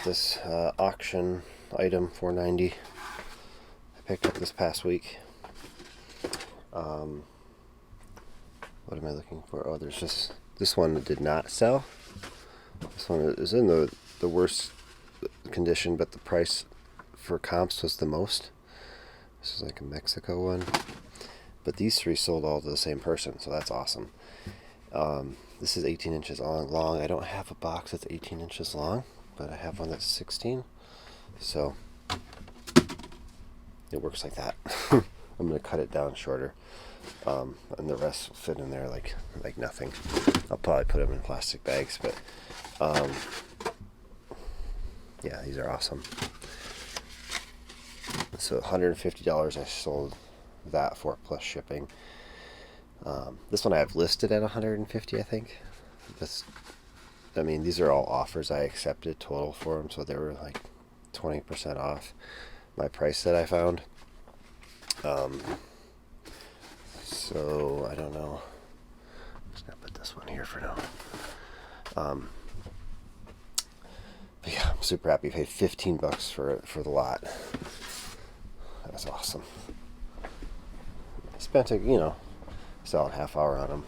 this auction item, $4.90. I picked up this past week. What am I looking for? Oh, there's just this one that did not sell. This one is in the worst condition, but the price for comps was the most. This is like a Mexico one. But these three sold all to the same person, so that's awesome. This is 18 inches long. I don't have a box that's 18 inches long, but I have one that's 16. So it works like that. I'm going to cut it down shorter. And the rest will fit in there like nothing. I'll probably put them in plastic bags, but yeah, these are awesome. So $150 I sold that for, plus shipping. This one I have listed at $150, I think. These are all offers I accepted total for them, so they were like 20% off my price that I found. So I don't know. I'm just gonna put this one here for now. But yeah, I'm super happy. I paid $15 for the lot. That's awesome. I spent a solid half hour on them,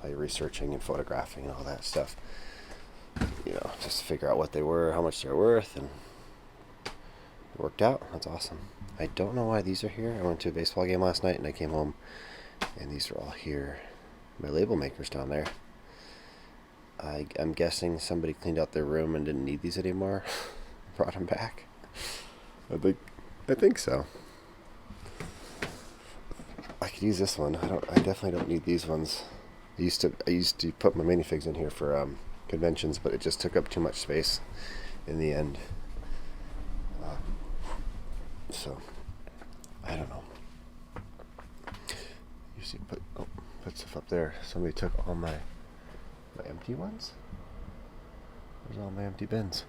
by researching and photographing and all that stuff. Just to figure out what they were, how much they're worth, and it worked out. That's awesome. I don't know why these are here. I went to a baseball game last night and I came home and these are all here. My label maker's down there. I'm guessing somebody cleaned out their room and didn't need these anymore. Brought them back. I think so. I could use this one. I definitely don't need these ones. I used to put my minifigs in here for conventions, but it just took up too much space in the end. So I don't know. You see, put stuff up there. Somebody took all my empty ones. Where's all my empty bins?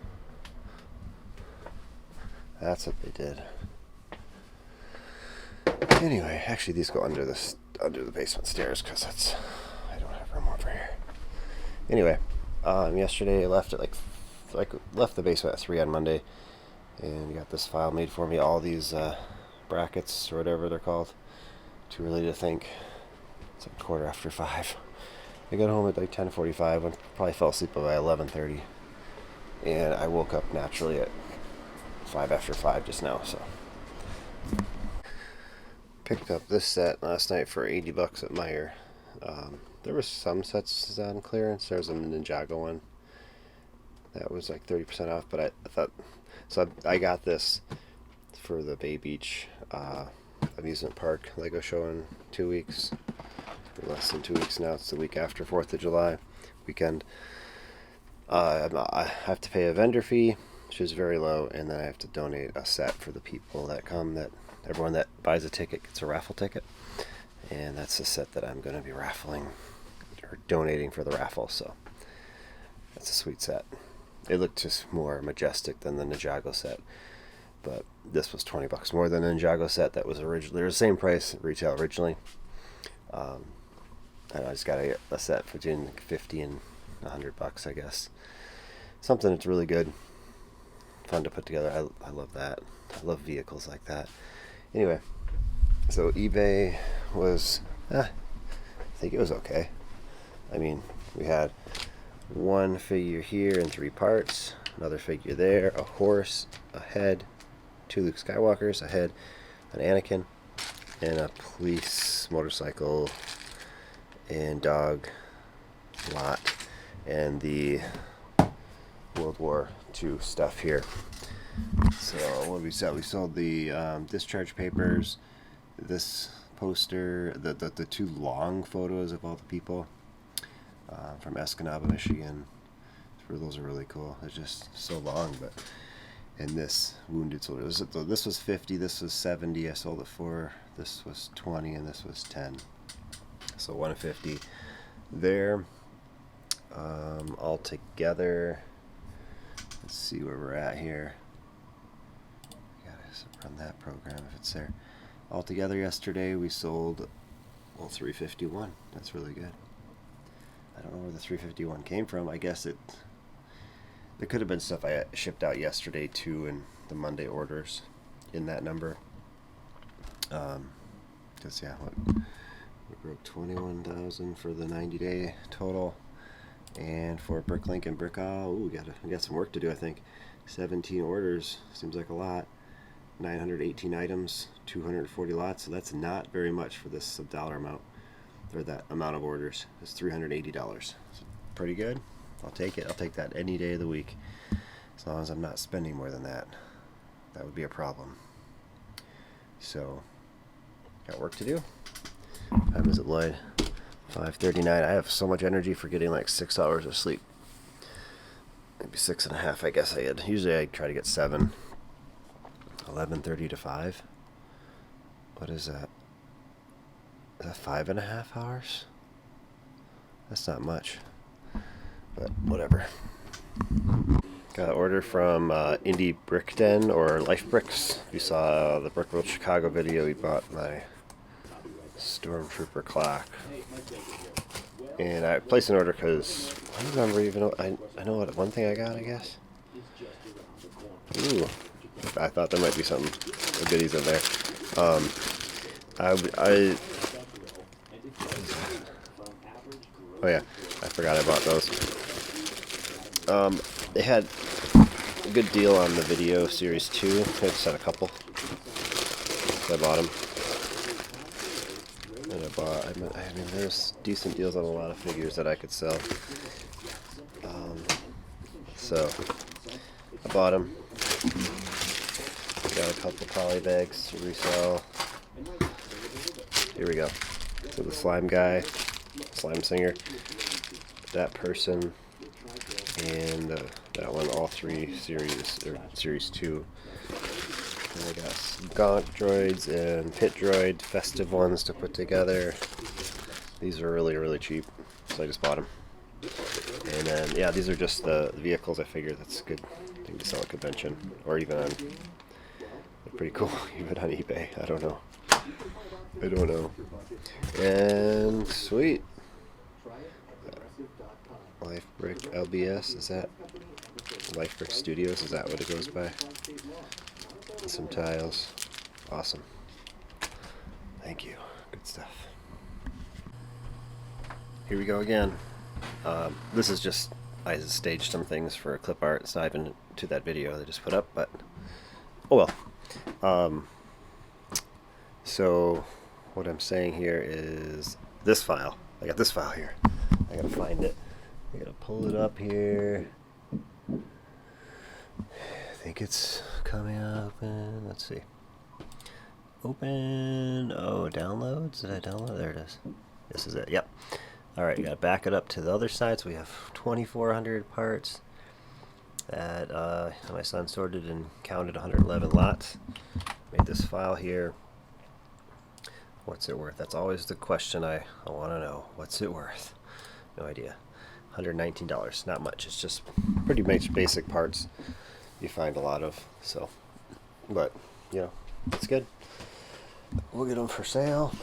That's what they did. Anyway, actually these go under the basement stairs because I don't have room over here. Anyway, yesterday I left at left the basement at 3 on Monday, and got this file made for me. All these brackets or whatever they're called. Too early to think. It's like 5:15. I got home at like 10:45. I probably fell asleep by 11:30, and I woke up naturally at 5:05 just now. So picked up this set last night for $80 at Meijer. There was some sets on clearance. There was a Ninjago one that was like 30% off, but I thought, so I got this for the Bay Beach amusement park Lego show in 2 weeks, or less than 2 weeks now. It's the week after 4th of July weekend. I have to pay a vendor fee, which is very low, and then I have to donate a set for the people that come. That everyone that buys a ticket gets a raffle ticket, and that's the set that I'm going to be raffling or donating for the raffle. So that's a sweet set. It looked just more majestic than the Ninjago set, but this was $20 more than the Ninjago set that was originally, it was the same price retail originally. And I just got a set for between $50 and $100, I guess. Something that's really good, fun to put together. I love that. I love vehicles like that. Anyway, so eBay was, I think it was okay. We had one figure here in 3 parts, another figure there, a horse, a head, 2 Luke Skywalkers, a head, an Anakin, and a police motorcycle and dog lot, and the World War II stuff here. So what we sell? We sold the discharge papers, this poster, the 2 long photos of all the people from Escanaba, Michigan. Those are really cool. They're just so long, but and this wounded soldier. This was 50. This was 70. I sold it for. This was 20, and this was 10. So 150 there. All together. Let's see where we're at here. Gotta run that program if it's there. All together yesterday we sold 351. That's really good. I don't know where the 351 came from. I guess There could have been stuff I shipped out yesterday too, and the Monday orders in that number. Because yeah, we broke 21,000 for the 90-day total, and for Bricklink and Brickowl, ooh, we got some work to do. I think 17 orders seems like a lot. 918 items, 240 lots. So that's not very much for this dollar amount, or that amount of orders. It's $380. So pretty good. I'll take it. I'll take that any day of the week, as long as I'm not spending more than that. That would be a problem. So, got work to do. Time is it, Lloyd? 5:39. I have so much energy for getting like 6 hours of sleep. Maybe 6.5, I guess I had. Usually I try to get 7. 11:30 to 5. What is that? Is that 5.5 hours? That's not much, but whatever. Got an order from Indie Brick Den, or Life Bricks. If you saw the Brickowl Chicago video, he bought my Stormtrooper clock. And I placed an order because I don't remember even. I know what one thing I got, I guess. Ooh, I thought there might be something goodies in there. Oh yeah, I forgot I bought those. They had a good deal on the video series 2. I just had a couple, so I bought them. And I mean, there's decent deals on a lot of figures that I could sell. So I bought them. Got a couple poly bags to resell. Here we go. So the slime guy, slime singer, that person, and that one, all 3 series, or series 2. And I got some Gonk droids and Pit droid festive ones to put together. These are really, really cheap, so I just bought them. And then, yeah, these are just the vehicles. I figured that's a good thing to sell at convention, or even on, pretty cool, even on eBay. I don't know. And sweet. Life Brick LBS, is that Life Brick Studios? Is that what it goes by? And some tiles. Awesome. Thank you. Good stuff. Here we go again. This is just, I staged some things for clip art. It's not even to that video they just put up, but oh well. So what I'm saying here is this file. I got this file here. I gotta find it. I gotta pull it up here. I think it's coming open. Let's see. Open. Oh, downloads. Did I download? There it is. This is it. Yep. Alright, you gotta back it up to the other side. So we have 2,400 parts that my son sorted and counted 111 lots. Made this file here. What's it worth? That's always the question I want to know. What's it worth? No idea. $119. Not much. It's just pretty much basic parts you find a lot of. So, but, you know, it's good. We'll get them for sale.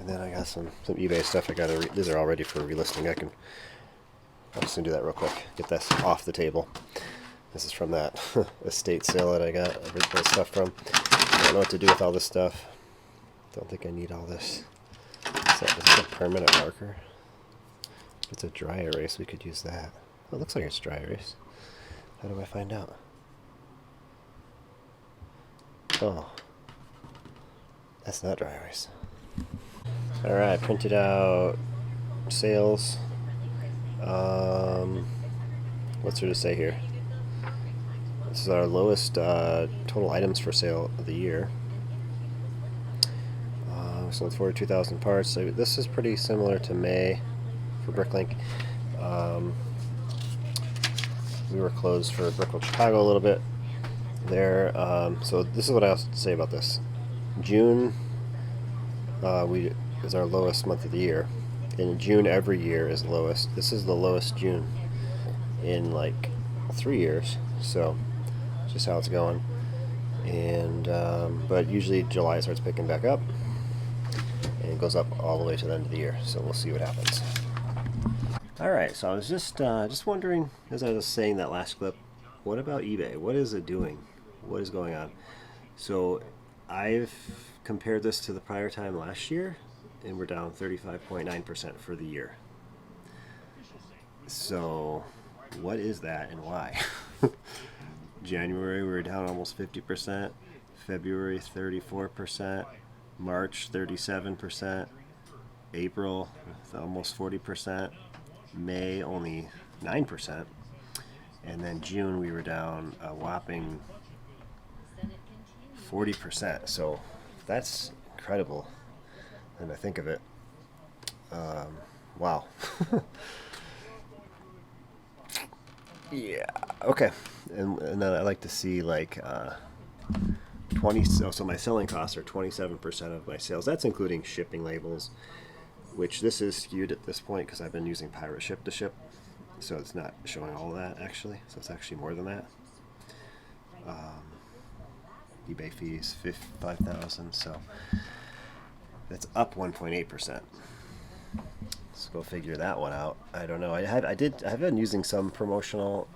And then I got some eBay stuff. These are all ready for relisting. I'll just do that real quick. Get this off the table. This is from that estate sale that I got original stuff from. I don't know what to do with all this stuff. Don't think I need all this. Is this a permanent marker? If it's a dry erase, we could use that. Oh, it looks like it's dry erase. How do I find out? Oh, that's not dry erase. Alright, printed out sales. What's there to say here? This is our lowest total items for sale of the year. We sold 42,000 parts. So this is pretty similar to May for Bricklink. We were closed for Brickowl Chicago a little bit there. So this is what I have to say about this. June is our lowest month of the year. And June every year is lowest. This is the lowest June in like 3 years. So just how it's going. And but usually July starts picking back up. And it goes up all the way to the end of the year. So we'll see what happens. All right, so I was just wondering, as I was saying that last clip, what about eBay? What is it doing? What is going on? So I've compared this to the prior time last year, and we're down 35.9% for the year. So what is that and why? January we were down almost 50%, February 34%, March 37%, April almost 40%, May only 9%, and then June we were down a whopping 40%. So that's incredible. And I think of it, wow. Yeah. Okay. And then I like to see like 20. So my selling costs are 27% of my sales. That's including shipping labels, which this is skewed at this point because I've been using Pirate Ship to ship, so it's not showing all of that actually. So it's actually more than that. eBay fees 5,000, so that's up 1.8%. Let's go figure that one out. I don't know. I've been using some promotional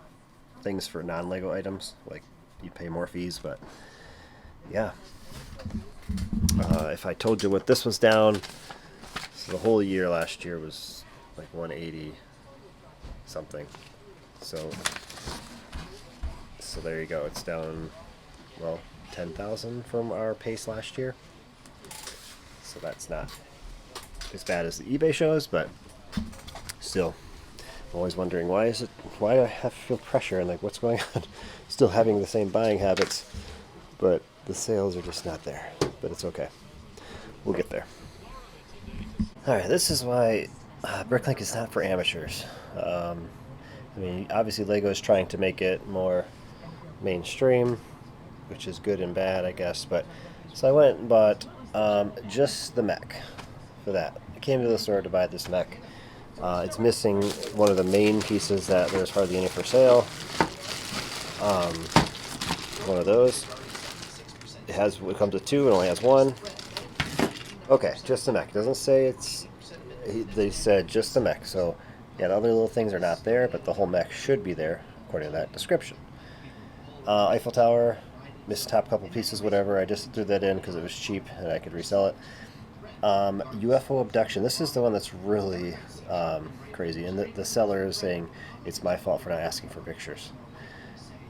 things for non-Lego items, like you pay more fees, but yeah. If I told you what this was down, so the whole year last year was like 180 something. So there you go. It's down, well, 10,000 from our pace last year. So that's not as bad as the eBay shows, but still, I'm always wondering why do I have to feel pressure and like what's going on? Still having the same buying habits, but the sales are just not there. But it's okay. We'll get there. All right, this is why Bricklink is not for amateurs. I mean, obviously Lego is trying to make it more mainstream, which is good and bad, I guess. But so I went and bought just the mech for that. I came to the store to buy this mech. It's missing one of the main pieces that there's hardly any for sale. One of those. It comes with two. It only has one. Okay, just the mech. It doesn't say they said just the mech. So yeah, the other little things are not there, but the whole mech should be there according to that description. Eiffel Tower, missed top couple pieces, whatever. I just threw that in because it was cheap and I could resell it. UFO abduction. This is the one that's really crazy, and the seller is saying it's my fault for not asking for pictures.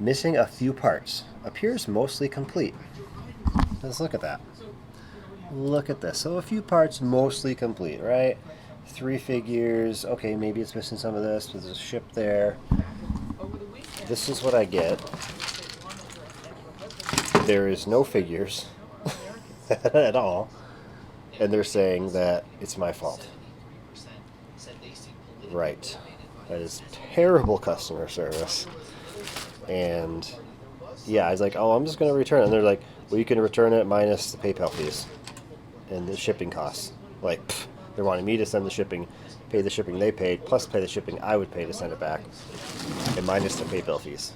Missing a few parts. Appears mostly complete. Let's look at that. Look at this. So a few parts mostly complete, right? 3 figures. Okay, maybe it's missing some of this. There's a ship there. This is what I get. There is no figures at all. And they're saying that it's my fault. Right. That is terrible customer service. And yeah, I was like, oh, I'm just going to return it. And they're like, well, you can return it minus the PayPal fees and the shipping costs. Like, they're wanting me to send the shipping, pay the shipping they paid, plus pay the shipping I would pay to send it back, and minus the PayPal fees.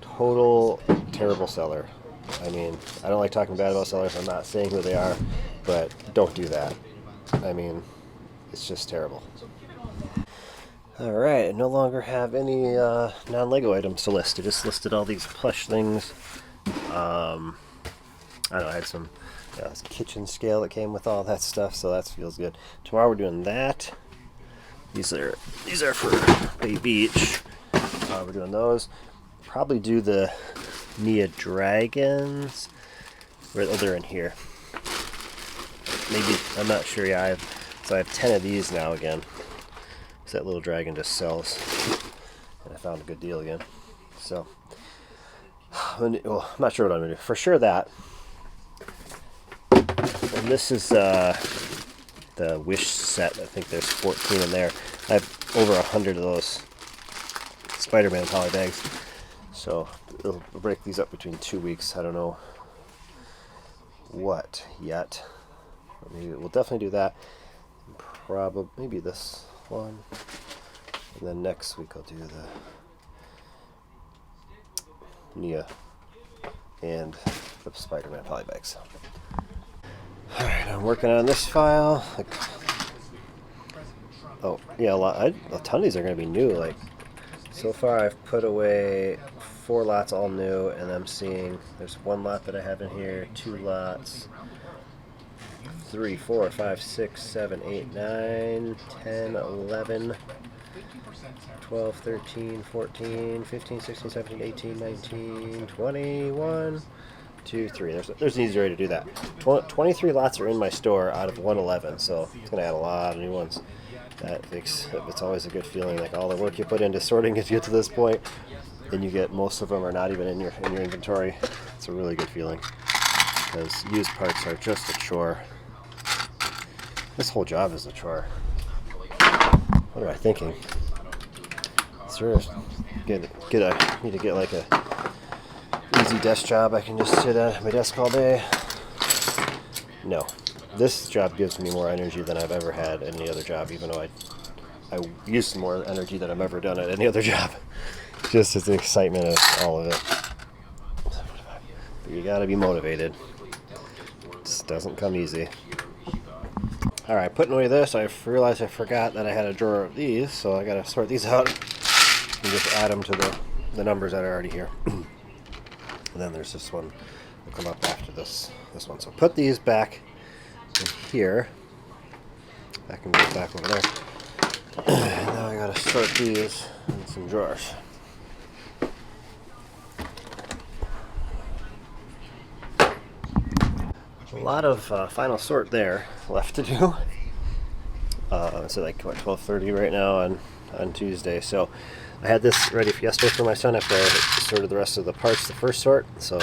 Total terrible seller. I mean, I don't like talking bad about sellers. I'm not saying who they are, but don't do that. I mean, it's just terrible. Alright, I no longer have any non-Lego items to list. I just listed all these plush things. I don't know, I had some kitchen scale that came with all that stuff, so that feels good. Tomorrow we're doing that. These are for Bay Beach. We're doing those. Probably do the Nia Dragons. They're in here. Maybe, I'm not sure. Yeah, I have 10 of these now again. So that little dragon just sells. And I found a good deal again. So, well, I'm not sure what I'm going to do. For sure that. And this is the Wish set. I think there's 14 in there. I have over 100 of those Spider-Man poly bags. So it'll break these up between 2 weeks. I don't know what yet. Maybe we'll definitely do that. Probably maybe this one. And then next week I'll do the Nia and the Spider-Man poly bags. Alright, I'm working on this file. Oh, yeah, a ton of these are going to be new. Like, so far I've put away 4 lots all new, and I'm seeing there's 1 lot that I have in here, 2 lots, 3, 4, 5, 6, 7, 8, 9, 10, 11, 12, 13, 14, 15, 16, 17, 18, 19, 21, 2, 3. There's an easy way to do that. 23 lots are in my store out of 111, so it's going to add a lot of new ones. It's always a good feeling, like all the work you put into sorting to get to this point, and you get most of them are not even in your inventory. It's a really good feeling, because used parts are just a chore. This whole job is a chore. What am I thinking? Seriously, need to get like a easy desk job I can just sit at my desk all day. No. This job gives me more energy than I've ever had any other job, even though I use more energy than I've ever done at any other job. Just as the excitement of all of it. But you gotta be motivated. It just doesn't come easy. Alright, putting away this, I realized I forgot that I had a drawer of these, so I gotta sort these out and just add them to the numbers that are already here. And then there's this one will come up after this one. So put these back in here. I can go back over there. And now I gotta sort these in some drawers. A lot of final sort there left to do. It's like what, 12:30 right now on Tuesday. So I had this ready for yesterday for my son after I sorted the rest of the parts, the first sort. So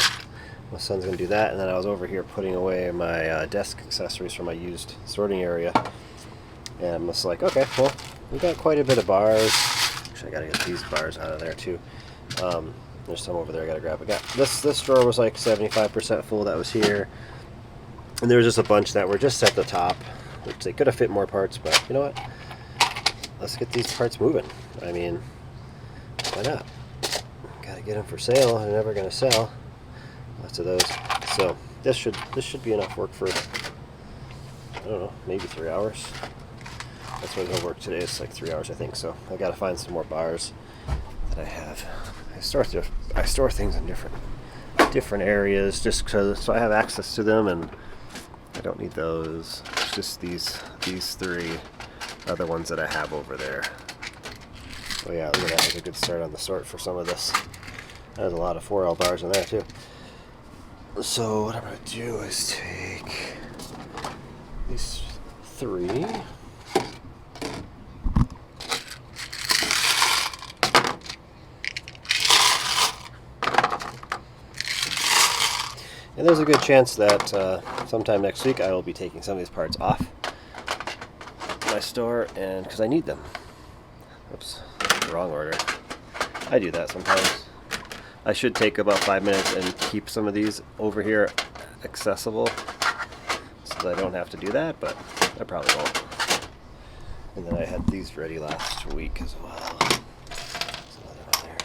my son's going to do that, and then I was over here putting away my desk accessories from my used sorting area. And I'm just like, okay, well, we got quite a bit of bars. Actually, I got to get these bars out of there too. There's some over there I got to grab. I got this drawer was like 75% full that was here. And there was just a bunch that were just at the top, which they could have fit more parts, but you know what? Let's get these parts moving. I mean, why not? Gotta get them for sale. They're never gonna sell. Lots of those. So this should be enough work for, I don't know, maybe 3 hours. That's what it'll work today. It's like 3 hours, I think. So I gotta find some more bars that I have. I store things in different areas just because, so I have access to them, and I don't need those. It's just these 3 other ones that I have over there. Oh yeah, look at that. That was a good start on the sort for some of this. There's a lot of 4L bars in there too. So what I'm going to do is take these 3. And there's a good chance that sometime next week I will be taking some of these parts off my store, and because I need them. Oops, wrong order. I do that sometimes. I should take about 5 minutes and keep some of these over here accessible so that I don't have to do that, but I probably won't. And then I had these ready last week as well. There's another one there.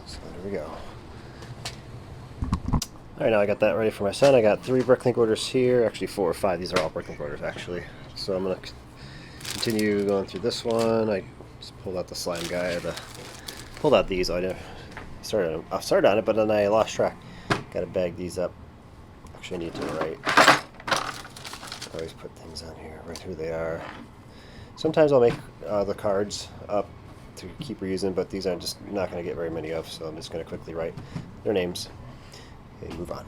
So there we go. Alright, now I got that ready for my son. I got 3 Bricklink orders here, actually 4 or 5. These are all Bricklink orders actually. So I'm going to continue going through this one. I just pulled out the slime guy. Pulled out these. I started on it, but then I lost track. Got to bag these up. Actually, I need to write. I always put things on here, write who they are. Sometimes I'll make the cards up to keep reusing, but these I'm just not going to get very many of, so I'm just going to quickly write their names. Okay, move on.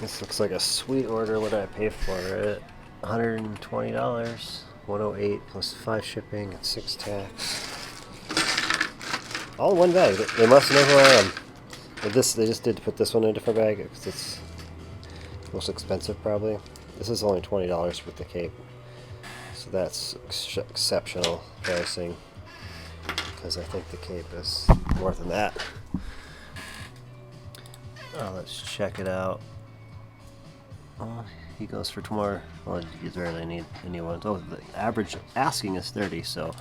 This looks like a sweet order. What did I pay for it? $120, $108 plus 5 shipping and 6 tax. All in one bag. They must know who I am. But they just did put this one in a different bag because it's most expensive probably. This is only $20 with the cape, so that's exceptional pricing because I think the cape is more than that. Let's check it out. Oh, he goes for tomorrow. Well, you barely need any ones. Oh, the average asking is 30, so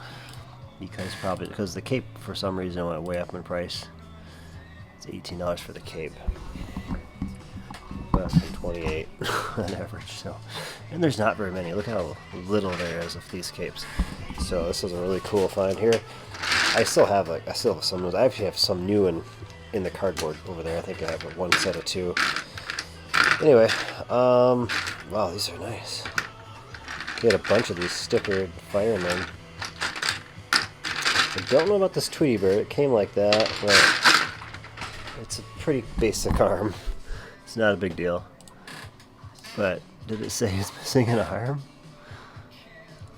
because the cape for some reason went way up in price. It's $18 for the cape. Less than 28 on average. So, and there's not very many. Look how little there is of these capes. So this is a really cool find here. I still have some of those. I actually have some new in the cardboard over there. I think I have one set of 2. Anyway, wow, these are nice. We had a bunch of these stickered firemen. I don't know about this Tweety Bird. It came like that, but it's a pretty basic arm. It's not a big deal. But did it say it's missing an arm?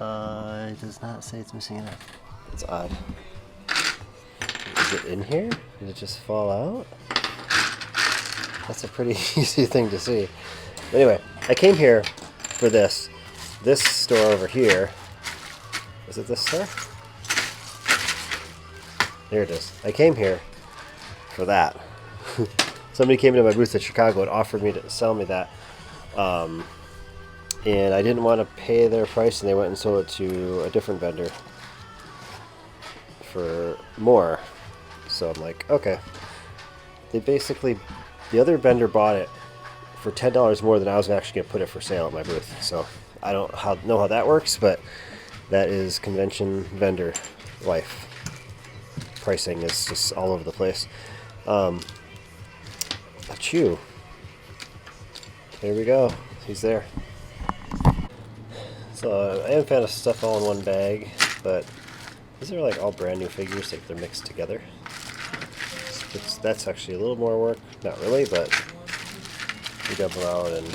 It does not say it's missing an arm. It's odd. Is it in here? Did it just fall out? That's a pretty easy thing to see. But anyway, I came here for this. This store over here. Is it this store? There it is. I came here for that. Somebody came into my booth at Chicago and offered me to sell me that. And I didn't want to pay their price, and they went and sold it to a different vendor for more. So I'm like, okay. The other vendor bought it for $10 more than I was actually going to put it for sale at my booth. So I don't know how that works, but that is convention vendor life. Pricing is just all over the place. Achoo. There we go. He's there. So I haven't found the stuff all in one bag, but these are like all brand new figures, like they're mixed together. That's actually a little more work. Not really, but we dump them out, and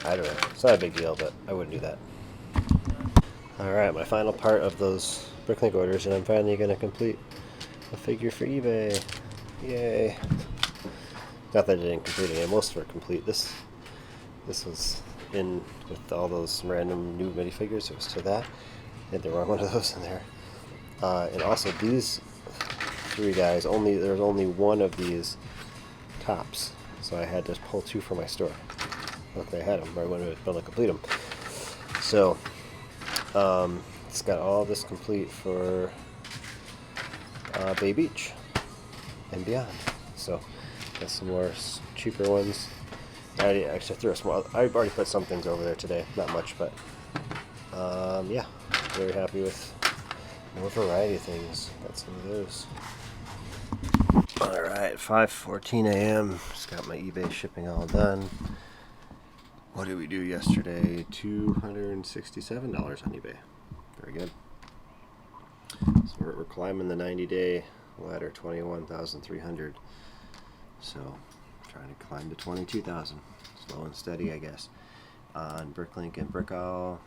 I don't know. It's not a big deal, but I wouldn't do that. Alright, my final part of those Bricklink orders, and I'm finally going to complete a figure for eBay. Yay. Not that I didn't complete any, most were complete. This was in with all those random new minifigures. It was to that. I had the wrong one of those in there. And also these 3 guys, there's only one of these tops. So I had to pull 2 from my store. Luckily I had them, or I wouldn't have been able to complete them. So, it's got all this complete for Bay Beach and beyond. So, got some more cheaper ones. I actually threw a small. I've already put some things over there today, not much, but yeah, very happy with more variety of things. Got some of those. All right, 5:14 a.m. Just got my eBay shipping all done. What did we do yesterday? $267 on eBay. Very good. So we're climbing the 90-day ladder, 21,300. So trying to climb to 22,000. Slow and steady, I guess. On Bricklink and Brickowl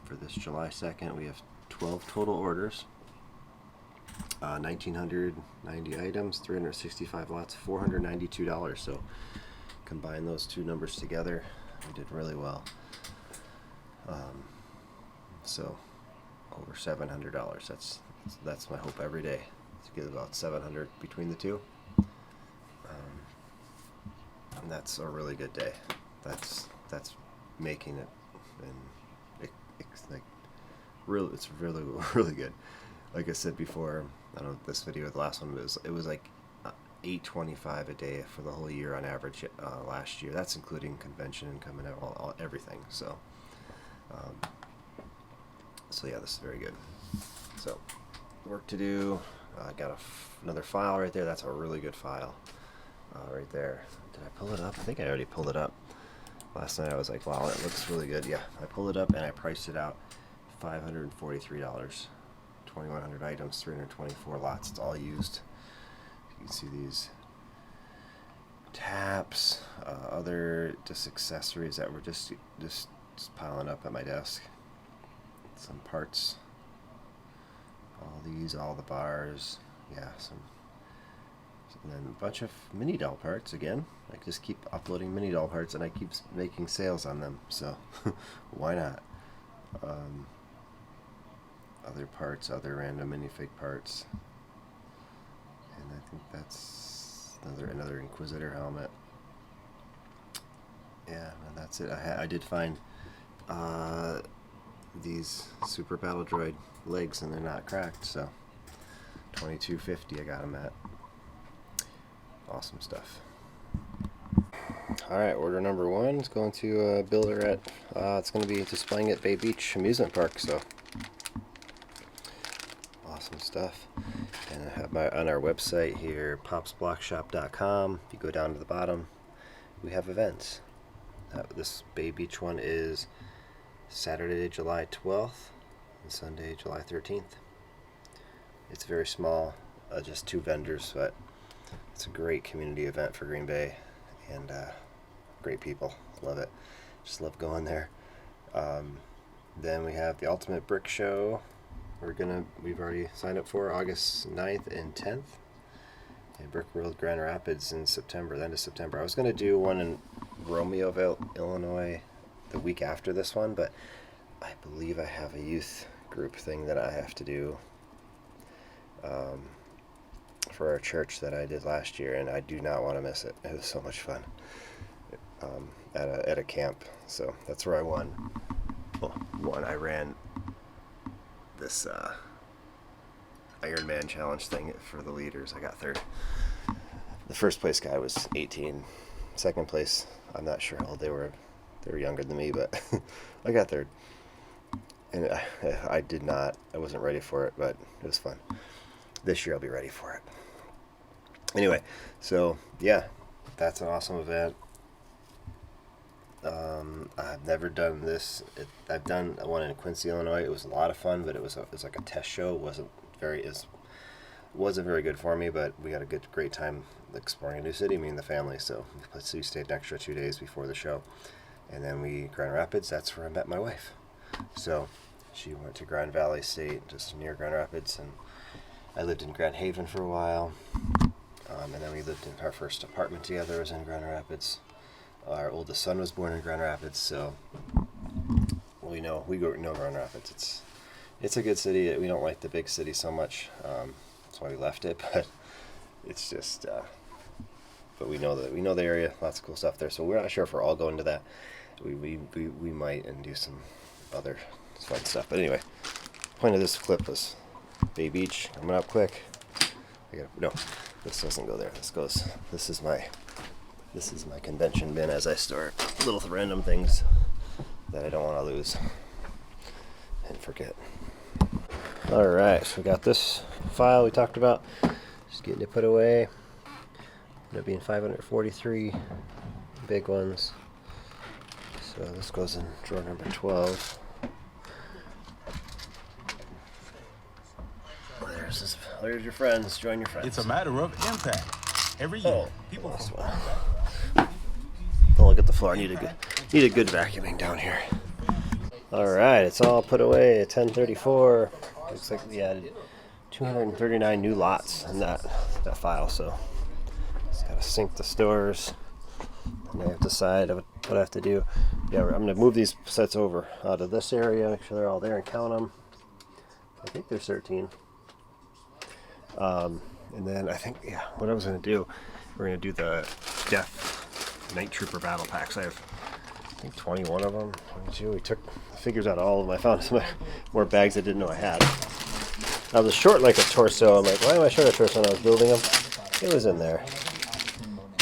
for this July 2nd, we have 12 total orders. 1,990 items, 365 lots, $492. So combine those 2 numbers together, we did really well. So over $700. That's my hope every day, to get about 700 between the 2. And that's a really good day. That's making it, and it's really really good. Like I said before, I don't know this video, the last one it was like $825 a day for the whole year on average last year. That's including convention and coming out, everything. So, so yeah, this is very good. So, work to do. I got another file right there. That's a really good file right there. Did I pull it up? I think I already pulled it up. Last night I was like, wow, it looks really good. Yeah, I pulled it up and I priced it out $543. 2,100 items, 324 lots. It's all used. You can see these taps, other just accessories that were just piling up at my desk. Some parts. All the bars. Yeah, and then a bunch of mini doll parts again. I just keep uploading mini doll parts and I keep making sales on them, so why not? Other parts, other random minifig parts. And I think that's another Inquisitor helmet. Yeah, and that's it. I did find these Super Battle Droid legs, and they're not cracked, so $22.50 I got them at. Awesome stuff. Alright, order number 1 is going to a builder at, it's going to be displaying at Bay Beach Amusement Park, so awesome stuff. And I have on our website here, popsblockshop.com. If you go down to the bottom, we have events. This Bay Beach one is Saturday, July 12th and Sunday, July 13th. It's very small, just 2 vendors, but it's a great community event for Green Bay, and great people. Love it. Just love going there. Then we have the Ultimate Brick Show. We've already signed up for August 9th and 10th. And Brick World Grand Rapids in September, the end of September. I was going to do one in Romeoville, Illinois the week after this one, but I believe I have a youth group thing that I have to do for our church that I did last year, and I do not want to miss it. It was so much fun at a camp. So that's where I won. Well, I ran this Ironman challenge thing for the leaders. I got 3rd. The first place guy was 18. Second place, I'm not sure how old they were. They were younger than me, but I got 3rd. And I wasn't ready for it, but it was fun. This year I'll be ready for it. Anyway, so yeah, that's an awesome event. I've never done this. I've done one in Quincy, Illinois. It was a lot of fun, but it was like a test show. It wasn't very good for me, but we had a great time exploring a new city, me and the family. So we stayed an extra 2 days before the show, and then Grand Rapids. That's where I met my wife. So she went to Grand Valley State, just near Grand Rapids, and I lived in Grand Haven for a while. And then we lived in our first apartment together. Was in Grand Rapids. Our oldest son was born in Grand Rapids, so we know Grand Rapids. It's a good city. We don't like the big city so much. That's why we left it. But it's just, but we know the area. Lots of cool stuff there. So we're not sure if we're all going to that. We might, and do some other fun stuff. But anyway, point of this clip was Bay Beach coming up quick. No, this doesn't go there. This is my convention bin as I store little random things that I don't want to lose and forget. Alright, so we got this file we talked about. Just getting it put away. It'll be in 543 big ones. So this goes in drawer number 12. There's your friends. Join your friends. It's a matter of impact. Every year, people from don't look at the floor. I need a good vacuuming down here. All right, it's all put away at 1034. Looks like we added 239 new lots in that file. So just gotta sync the stores, and I have to decide what I have to do. Yeah, I'm gonna move these sets over out of this area. Make sure they're all there and count them. I think there's 13. And then I think, what I was going to do, we're going to do the Death Night Trooper battle packs. I think 21 of them. We took the figures out of all of them. I found some more bags I didn't know I had. I was short like a torso. I'm like, why am I short a torso when I was building them? It was in there.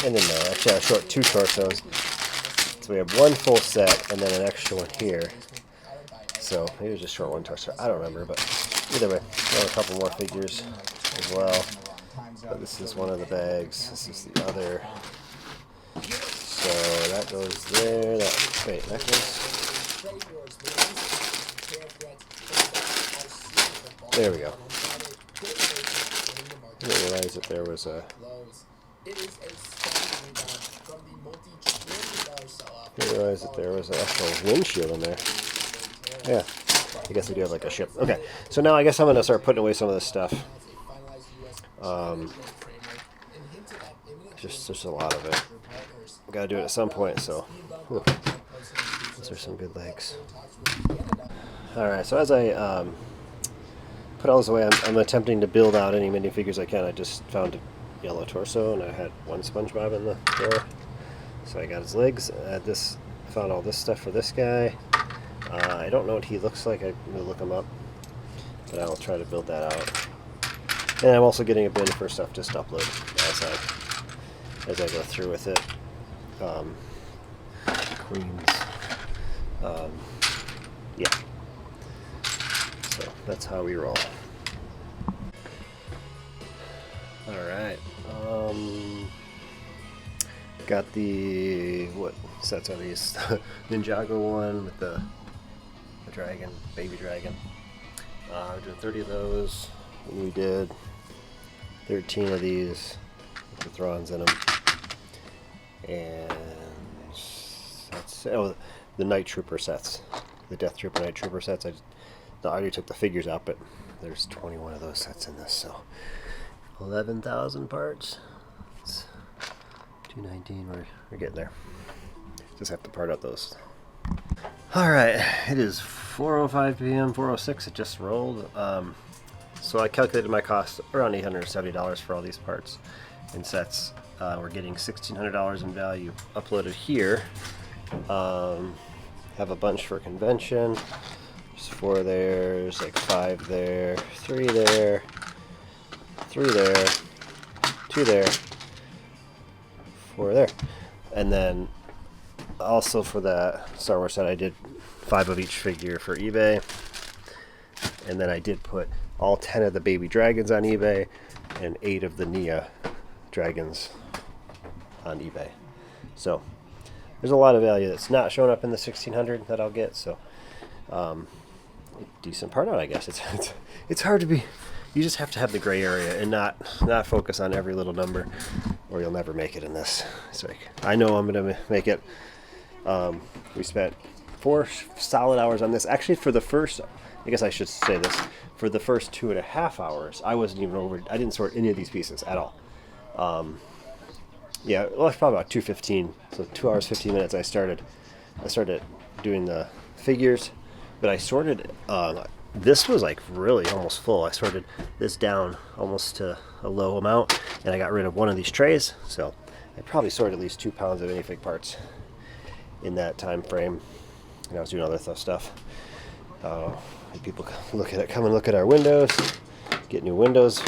And in there. Actually, I was short 2 torsos. So we have 1 full set and then an extra one here. So maybe it was just short 1 torso. I don't remember, but either way, got a couple more figures as well. But this is one of the bags. This is the other. So that goes there. That goes. There we go. I didn't realize that there was a. I didn't realize that there was an actual windshield in there. Yeah. I guess we do have like a ship. Okay, so now I guess I'm going to start putting away some of this stuff. Just a lot of it. I've got to do it at some point, so those are some good legs. Alright, so as I put all this away, I'm attempting to build out any minifigures I can. I just found a yellow torso, and I had 1 SpongeBob in the drawer. So I got his legs. Found all this stuff for this guy. I don't know what he looks like. I'm going to look him up, but I'll try to build that out. And I'm also getting a bin for stuff just to upload as I go through with it. Queens. Yeah. So that's how we roll. Alright. Got the, what sets are these? Ninjago one with the dragon, baby dragon. We're doing 30 of those. And we did 13 of these with the Throns in them. And that's, oh, the Night Trooper sets. The Death Trooper, Night Trooper sets. I already took the figures out, but there's 21 of those sets in this, so 11,000 parts. It's 219. We're getting there. Just have to part out those. All right, it is 4:05 p.m. 4:06. It just rolled. So I calculated my cost around $870 for all these parts and sets. We're getting $1,600 in value uploaded here. Have a bunch for convention. There's 4 there. There's like 5 there, 3 there, 3 there, 2 there, 4 there, and then also for that Star Wars set I did 5 of each figure for eBay, and then I did put all 10 of the baby dragons on eBay and 8 of the Nia dragons on eBay. So there's a lot of value that's not showing up in the 1,600 that I'll get, so decent part out, I guess. It's hard to be. You just have to have the gray area and not focus on every little number, or you'll never make it in this. It's like, I know I'm gonna make it. We spent 4 solid hours on this. Actually, for the first, I guess I should say this, for the first 2.5 hours, I wasn't even over. I didn't sort any of these pieces at all. Yeah, well, it's probably about 2:15. So 2 hours 15 minutes. I started doing the figures, but I sorted. This was like really almost full. I sorted this down almost to a low amount, and I got rid of one of these trays. So I probably sorted at least 2 pounds of minifig parts in that time frame. And I was doing other stuff. People come and look at our windows, get new windows.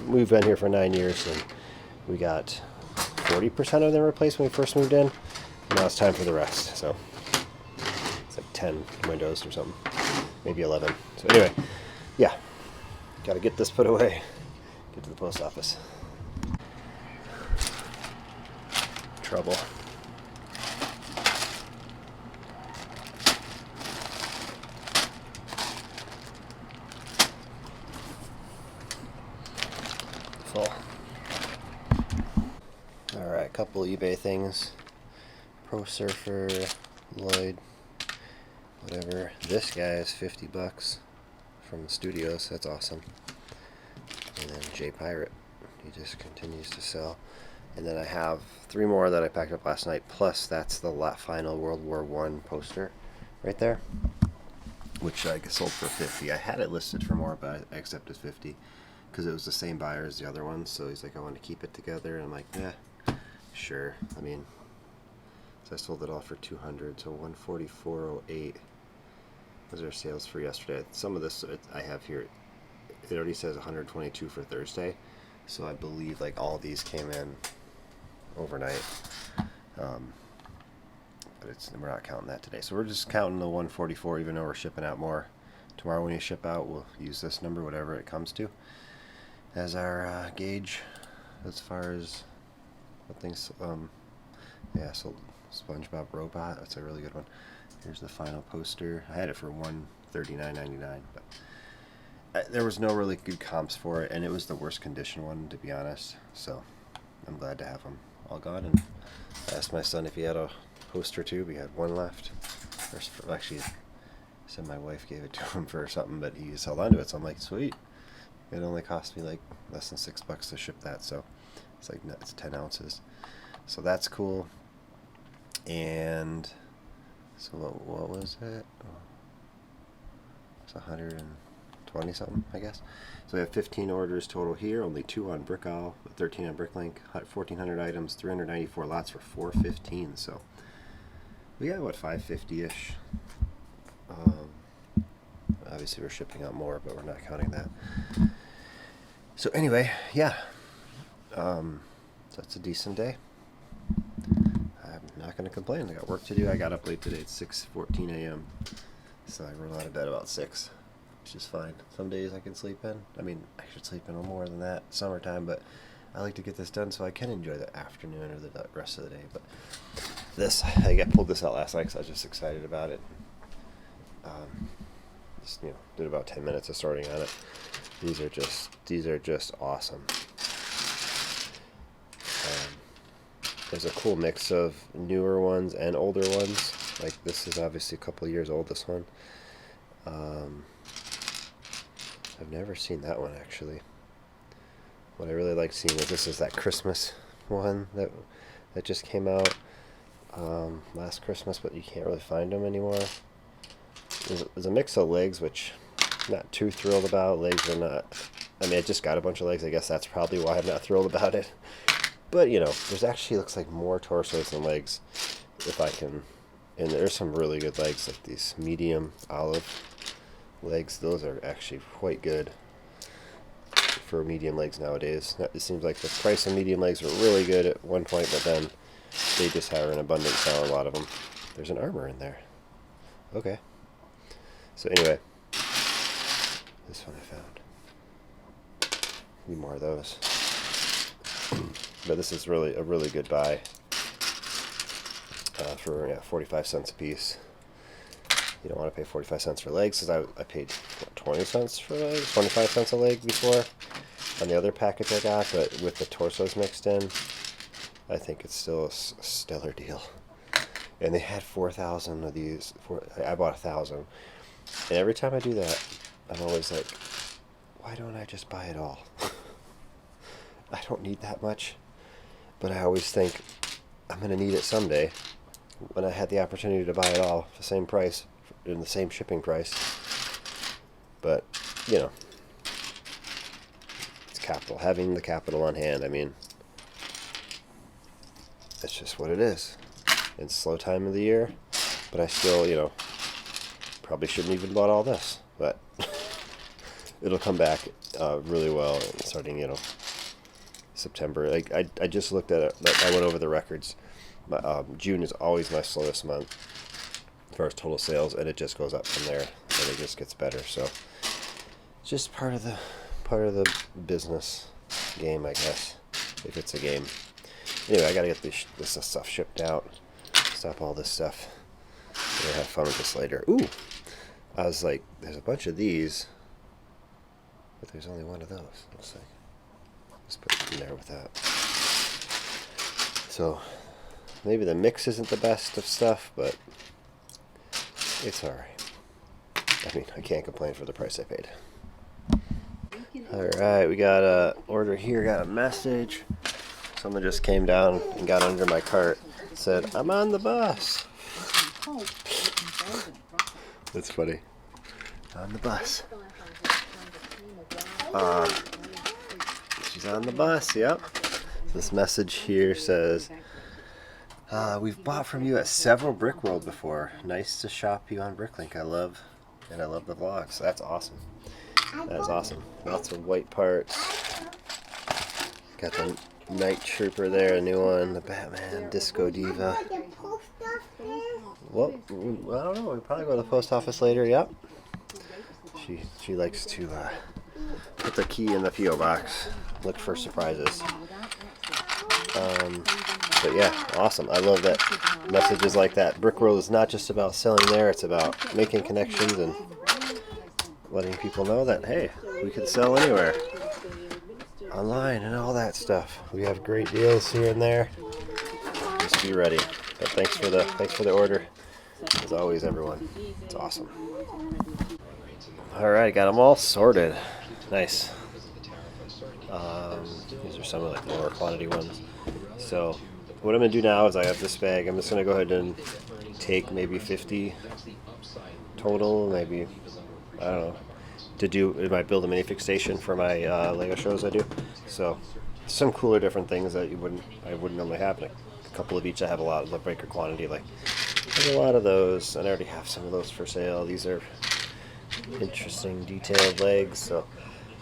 We've been here for 9 years, and we got 40% of them replaced when we first moved in. And now it's time for the rest. So it's like 10 windows or something, maybe 11. So anyway, yeah, got to get this put away, get to the post office. Trouble. Full. Alright, a couple eBay things. Pro Surfer, Lloyd, whatever. This guy is $50 from the studios. That's awesome. And then J Pirate, he just continues to sell. And then I have 3 more that I packed up last night. Plus, that's the final World War I poster right there, which I sold for $50. I had it listed for more, but I accepted $50 because it was the same buyer as the other one. So he's like, I want to keep it together, and I'm like, yeah, sure. I mean, so I sold it all for $200. So $144.08 was our sales for yesterday. Some of this I have here, it already says $122 for Thursday. So I believe like all these came in overnight. But we're not counting that today. So we're just counting the 144, even though we're shipping out more. Tomorrow when you ship out, we'll use this number, whatever it comes to, as our gauge as far as what things. Yeah, sold SpongeBob Robot. That's a really good one. Here's the final poster. I had it for $139.99, but there was no really good comps for it, and it was the worst condition one, to be honest. So I'm glad to have them all gone. And I asked my son if he had a poster too. We had one left. Actually, said my wife gave it to him for something, but he just held on to it. So I'm like, sweet. It only cost me like less than $6 to ship that. So it's like it's 10 ounces. So that's cool. And so what was it? It's 120 something, I guess. So we have 15 orders total here, only 2 on Brickowl, 13 on Bricklink, 1,400 items, 394 lots for $415. So we got what, $550-ish. Obviously we're shipping out more, but we're not counting that. So anyway, yeah. So it's a decent day. I'm not going to complain. I got work to do. I got up late today. It's 6:14 a.m. So I roll out of bed about 6, which is fine. Some days I can sleep in. I mean, I should sleep in more than that summertime, but I like to get this done so I can enjoy the afternoon or the rest of the day. But this, I pulled this out last night because I was just excited about it. Just, did about 10 minutes of sorting on it. These are just awesome. There's a cool mix of newer ones and older ones. Like this is obviously a couple of years old, this one. I've never seen that one actually. What I really like seeing is this is that Christmas one that just came out last Christmas, but you can't really find them anymore. There's a mix of legs, which I'm not too thrilled about. Legs are not, I mean, I just got a bunch of legs. I guess that's probably why I'm not thrilled about it. But, there's actually looks like more torsos than legs, if I can. And there's some really good legs, like these medium olive legs. Those are actually quite good for medium legs nowadays. It seems like the price of medium legs were really good at one point, but then they just have an abundance now, a lot of them. There's an armor in there. Okay. So anyway, this one I found. Need more of those. But this is really a really good buy for 45 cents a piece. You don't want to pay 45 cents for legs, because I paid 20 cents for legs, 25 cents a leg before on the other package I got, but with the torsos mixed in, I think it's still a stellar deal. And they had 4,000 of these. I bought 1,000. And every time I do that, I'm always like, why don't I just buy it all? I don't need that much. But I always think I'm going to need it someday. When I had the opportunity to buy it all for the same price, in the same shipping price. But, it's capital. Having the capital on hand, I mean, that's just what it is. It's slow time of the year, but I still, probably shouldn't even bought all this, but it'll come back really well starting, September. Like I just looked at it. I went over the records. June is always my slowest month as far as total sales, and it just goes up from there, and it just gets better. So it's just part of the business game, I guess, if it's a game. Anyway, I gotta get this stuff shipped out. Stop all this stuff. We'll have fun with this later. Ooh, I was like, there's a bunch of these, but there's only one of those. Looks like. Just put it in there with that. So maybe the mix isn't the best of stuff, but it's alright. I mean, I can't complain for the price I paid. Alright, we got a order here, got a message. Someone just came down and got under my cart. Said, I'm on the bus. That's funny. On the bus. She's on the bus, yep. This message here says, we've bought from you at several Brickworld before. Nice to shop you on Bricklink. I love the vlogs. That's awesome. That is awesome. Lots of white parts. Got the Night Trooper there, a new one. The Batman, Disco Diva. Well, I don't know. We'll probably go to the post office later. Yep. She likes to put the key in the P.O. box. Look for surprises. But yeah, awesome. I love that messages like that. Brickworld is not just about selling there. It's about making connections and letting people know that, hey, we can sell anywhere. Online and all that stuff. We have great deals here and there. Just be ready. But thanks for the order. As always, everyone. It's awesome. Alright, got them all sorted. Nice. These are some of the lower quantity ones. So what I'm going to do now is I have this bag. I'm just going to go ahead and take maybe 50 total, maybe, I don't know, to do, I might build a minifig station for my Lego shows I do. So some cooler different things that I wouldn't normally have. Like a couple of each. I have a lot of the breaker quantity. Like there's a lot of those, and I already have some of those for sale. These are interesting detailed legs. So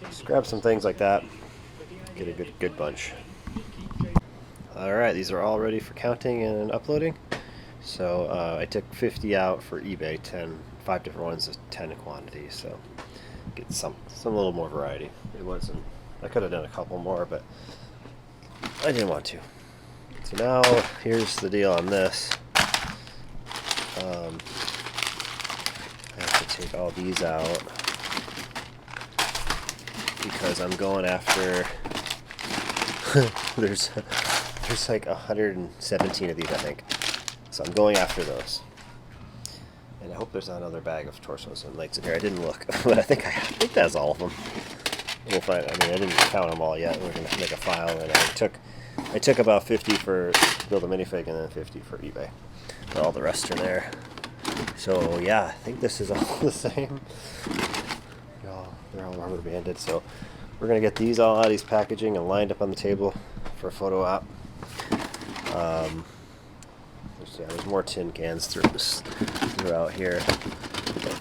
just grab some things like that. Get a good bunch. Alright, these are all ready for counting and uploading. So I took 50 out for eBay, 5 different ones, 10 quantities, so get some little more variety. It wasn't, I could have done a couple more, but I didn't want to. So now here's the deal on this. I have to take all these out because I'm going after there's like 117 of these, I think. So I'm going after those. And I hope there's not another bag of torsos and legs in here. I didn't look, but I think that's all of them. We'll find. I mean, I didn't count them all yet. We're gonna make a file, and I took about 50 for build a minifig, and then 50 for eBay. But all the rest are there. So yeah, I think this is all the same. They're all rubber banded. So we're gonna get these all out of these packaging and lined up on the table for a photo op. There's more tin cans throughout here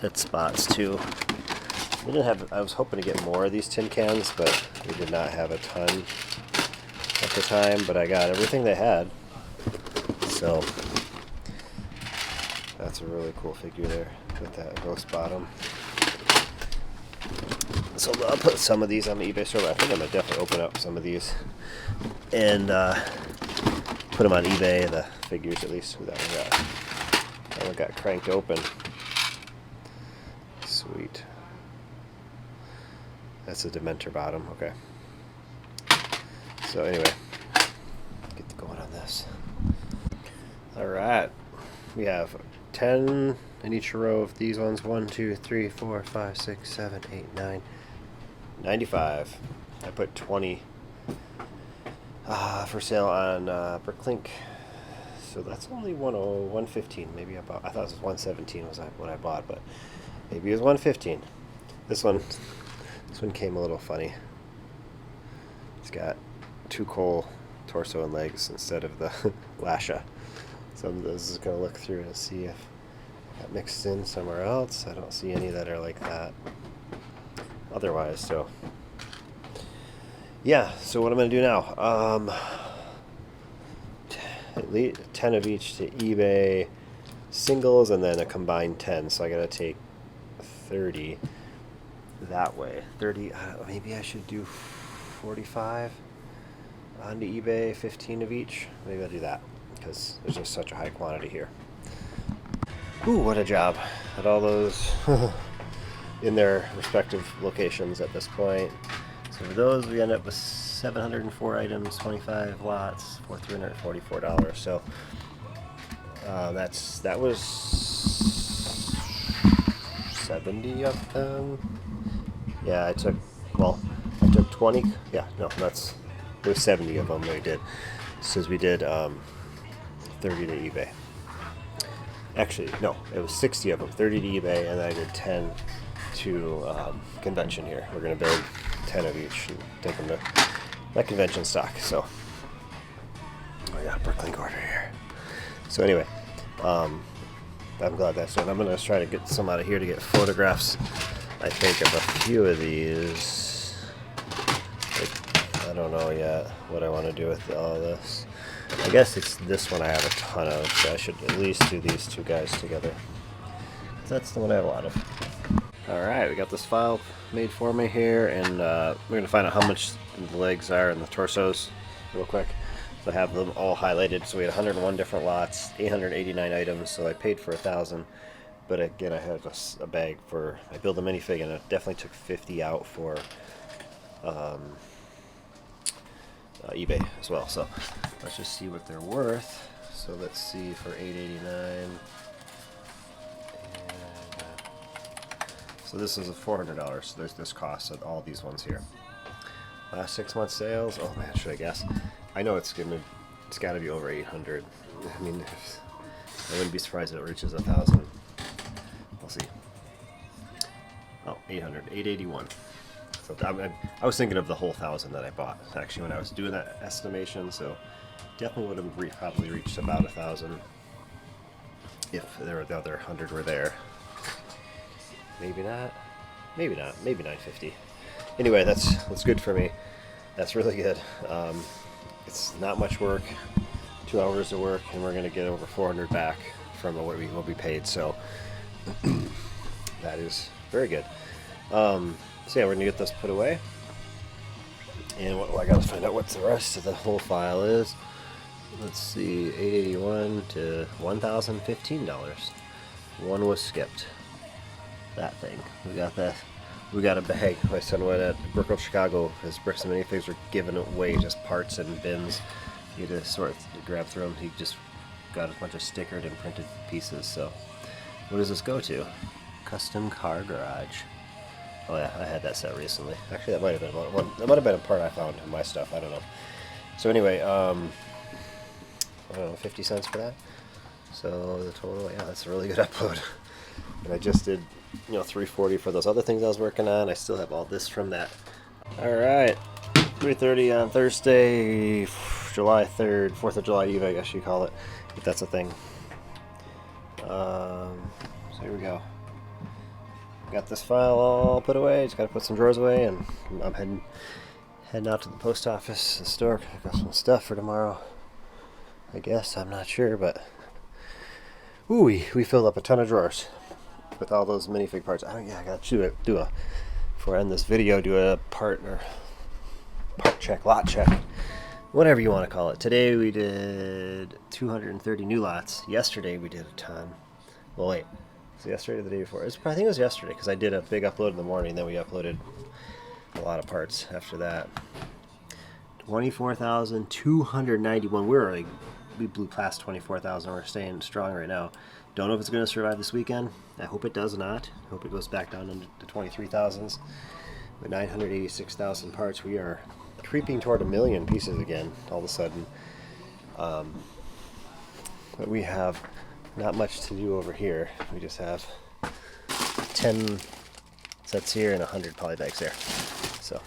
at spots too. We didn't have. I was hoping to get more of these tin cans, but we did not have a ton at the time. But I got everything they had. So that's a really cool figure there with that ghost bottom. So I'll put some of these on the eBay store. I think I'm gonna definitely open up some of these and put them on eBay. The figures, at least. That one got cranked open. Sweet. That's a Dementor bottom. Okay. So anyway, get going on this. All right, we have 10 in each row of these ones. 1, 2, 3, 4, 5, 6, 7, 8, 9, 95. I put 20 for sale on Bricklink. So that's only 115. Maybe I thought it was 117 was what I bought, but maybe it was 115. This one came a little funny. It's got 2 Cole torso and legs instead of the Lasha. So this is gonna look through and see if got mixed in somewhere else. I don't see any that are like that otherwise. So yeah, so what I'm gonna do now, at least 10 of each to eBay singles, and then a combined 10. So I gotta take 30 that way. 30. Maybe I should do 45 onto eBay, 15 of each. Maybe I'll do that because there's just such a high quantity here. Ooh, what a job! Had all those in their respective locations at this point. So for those, we end up with 704 items, 25 lots, for $344. So that was 70 of them. Yeah, I took 20. Yeah, no, there was 70 of them we did. Since we did 30 to eBay. Actually, no, it was 60 of them, 30 to eBay, and then I did 10 to convention here. We're going to build 10 of each and take them to my convention stock. So I got a Bricklink order here. So anyway, I'm glad that's done. I'm going to try to get some out of here to get photographs, I think, of a few of these. I don't know yet what I want to do with all of this. I guess it's this one I have a ton of, so I should at least do these two guys together. That's the one I have a lot of. Alright, we got this file made for me here, and we're going to find out how much the legs are and the torsos real quick. So I have them all highlighted. So we had 101 different lots, 889 items, so I paid for 1,000. But again, I have a bag for, I built a minifig, and I definitely took 50 out for eBay as well. So let's just see what they're worth. So let's see for $889. So this is a $400. So there's this cost of all these ones here. Last 6 months sales. Oh man, should I guess? I know it's got to be over 800. I mean, I wouldn't be surprised if it reaches 1,000. We'll see. Oh, 800, 881. So I was thinking of the whole 1,000 that I bought actually when I was doing that estimation. So definitely would have probably reached about 1,000 if the other 100 were there. Maybe not. Maybe not. Maybe 950. Anyway, that's good for me. That's really good. It's not much work, 2 hours of work, and we're gonna get over 400 back from what we paid. So that is very good. So yeah, we're gonna get this put away, and I gotta find out what the rest of the whole file is. Let's see, $881 to $1,015. One was skipped. That thing. We got that. We got a bag. My son went at Brickowl, Chicago. His bricks and minifigs were giving away just parts and bins. He had to sort of grab through them. He just got a bunch of stickered and printed pieces. So, what does this go to? Custom Car Garage. Oh yeah, I had that set recently. Actually, that might have been one. That might have been a part I found in my stuff. I don't know. So anyway, I don't know, 50 cents for that. So the total, yeah, that's a really good upload. And I just did, $340 for those other things I was working on. I still have all this from that. All right, 3:30 on Thursday, July 3rd, 4th of July Eve, I guess you call it, if that's a thing. So here we go. Got this file all put away. Just gotta put some drawers away, and I'm heading out to the post office, the store. I got some stuff for tomorrow. I guess, I'm not sure, but ooh, we filled up a ton of drawers with all those minifig parts. I gotta do a before I end this video, do a part check, lot check, whatever you want to call it. Today we did 230 new lots. Yesterday we did a ton. Well, wait, was it yesterday or the day before? I think it was yesterday, because I did a big upload in the morning, then we uploaded a lot of parts after that. 24,291. We blew past 24,000. We're staying strong right now. Don't know if it's going to survive this weekend. I hope it does not. I hope it goes back down into the 23,000s. With 986,000 parts, we are creeping toward 1 million pieces again, all of a sudden. But we have not much to do over here. We just have 10 sets here and 100 poly bags there. So.